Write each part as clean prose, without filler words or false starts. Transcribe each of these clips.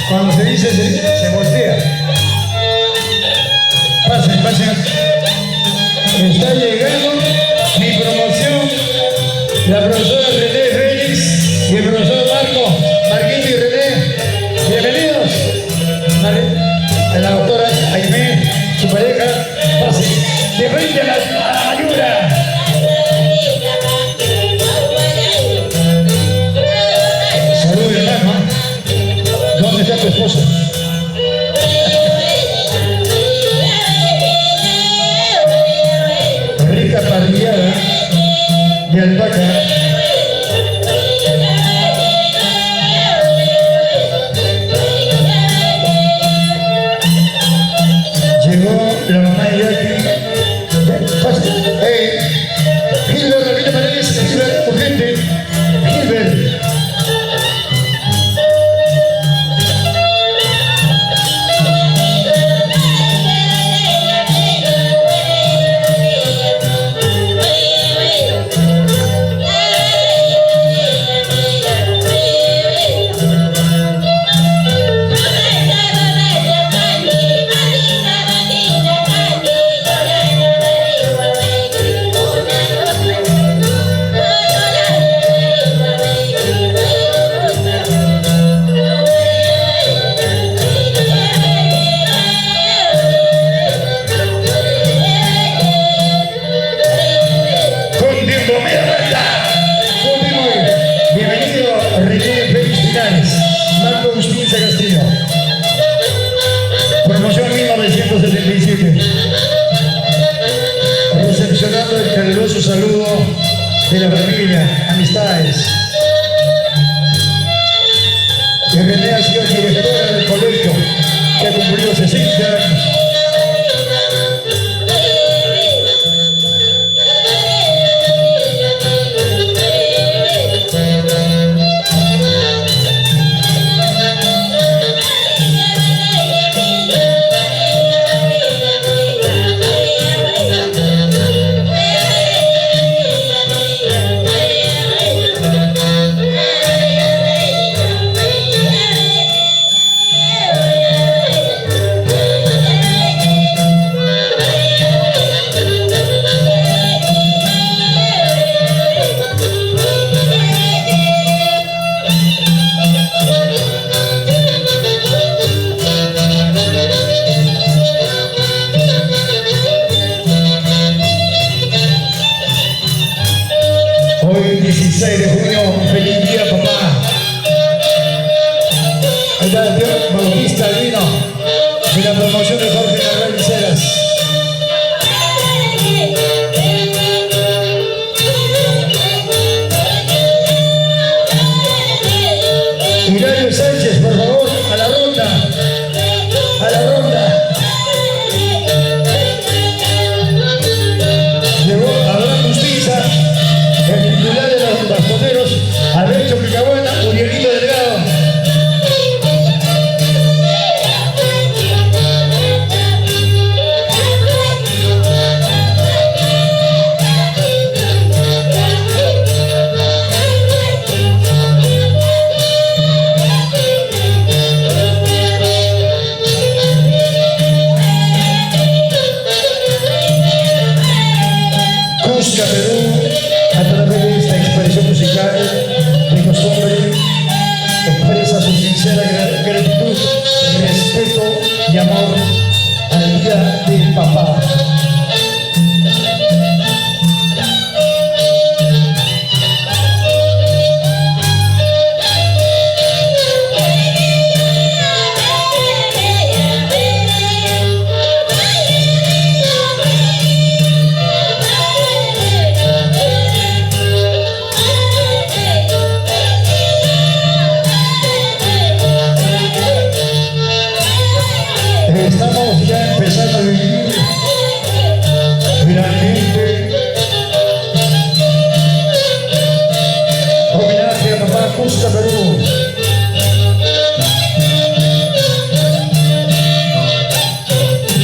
Cuando se dice, se voltea. Pasen, pasen. Está llegando mi promoción, la profesora René Félix y el profesor Marquito y René. Bienvenidos. A la doctora Jaime, su pareja. Pasen. De frente a la ayuda. Salud, hermano. ¿Dónde está tu esposa? Rica parrillada de alpaca. Llegó la mamá de Jackie. Gilbert, Ramiro Paredes, Gilbert, urgente. Gilbert. Promoción 1977. Recepcionando el caluroso saludo de la familia, amistades. Y René ha sido directora del colegio, que ha cumplido 60 años. Hoy 16 de junio, feliz día papá. Ahí está el tío Bautista Albino de la promoción de Jorge Carrera Viceras. Hilario Sánchez, por favor, a la ronda. A la ronda. Llegó Abraham Justiza, el titular de los bastoneros, Alberto Picabuena, Urielito Delgado. Cusca, Perú, a través de esta expresión musical de costumbre, expresa su sincera gratitud, respeto y amor al Día del Papá. Estamos ya empezando a vivir finalmente homenaje a papá Cusca, Perú.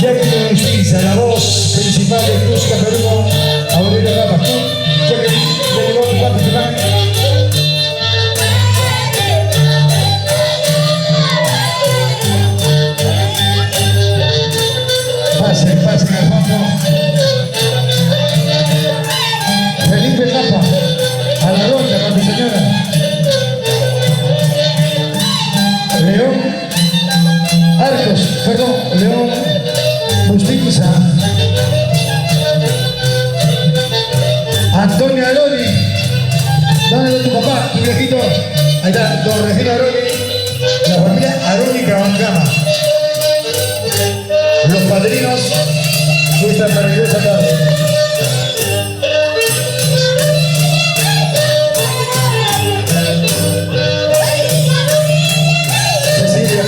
Jackie Justiza, la voz principal de Cusca, Perú, Aurelio Ramos. Jackie, ya llegó tu participante. perdón, León Bustinza, Antonio Aroni, ¿dónde está tu papá, tu viejito? Ahí está, don Regino Aroni, la familia Aroni Cabancama. Los padrinos de esta maravillosa tarde. Cecilia.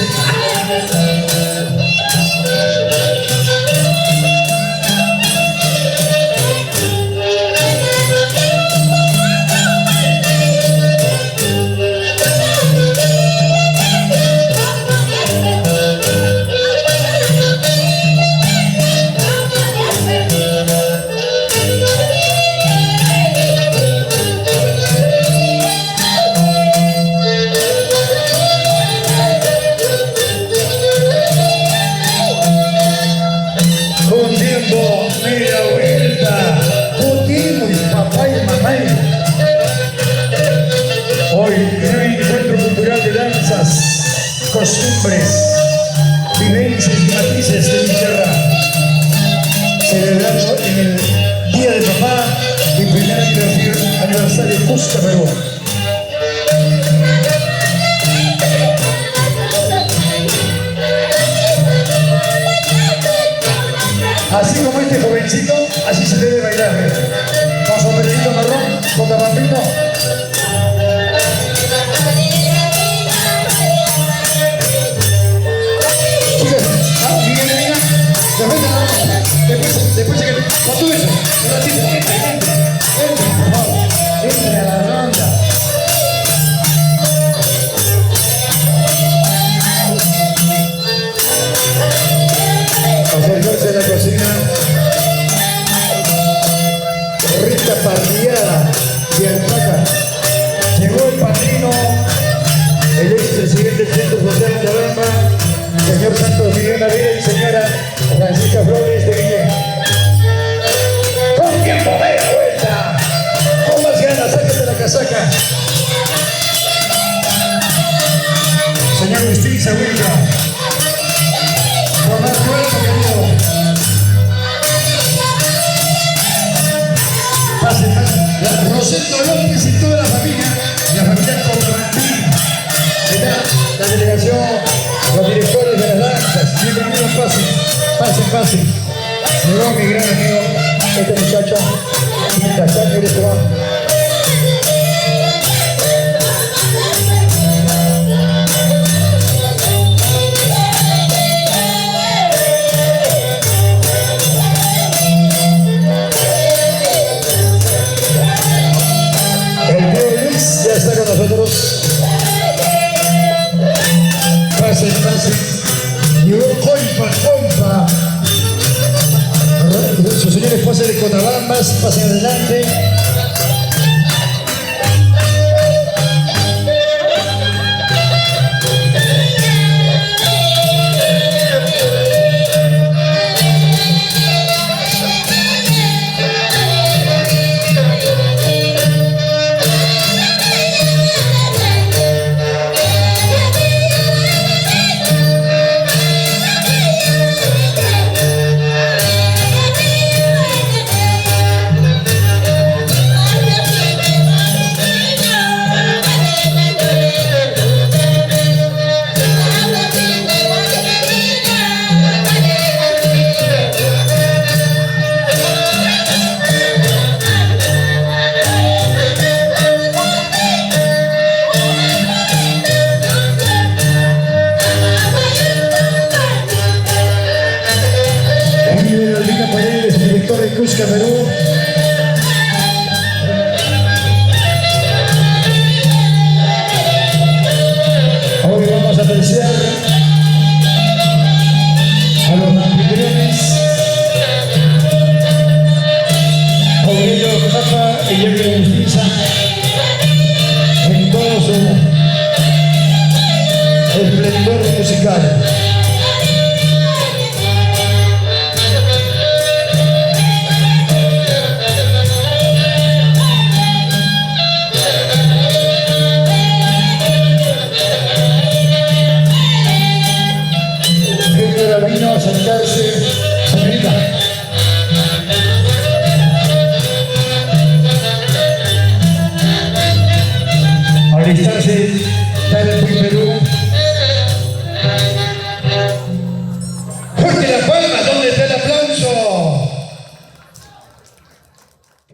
Costumbres, vivencias y matices de mi tierra, celebrando en el Día de Papá mi primer aniversario en Cusca, Perú. Así como este jovencito, así se debe bailar. Vamos a Pedrito Marrón, con Tapapito. Después se quede, con tu eso, un ratito, entre, por favor, entre a la ronda. Acercarse a la cocina, rica parrillada de alpaca. Llegó el padrino, el expresidente del Centro Social de Alhambra, señor Santos Miguel Navia y señora Francisca Flores de Guillén. ¡Con tiempo de la vuelta! ¡Con más ganas, sáquete la casaca! Señor Bustinza, Wilca. Con más fuerza, querido. Pase, pase. La Rosendo López y toda la familia Corrandín. La delegación, los directores de las danzas. Bienvenidos, pasen. Llegó mi gran amigo, este muchacho, mientras tanto eres tu amo. El tío Luis ya está con nosotros. Pasen. Llegó compa. Sus señores pasen de Cotabambas, pasen adelante. Cusca, Perú. Hoy vamos a apreciar a los anfitriones Aurelio Capa y Jerry Bustinza en todo su esplendor musical. acercarse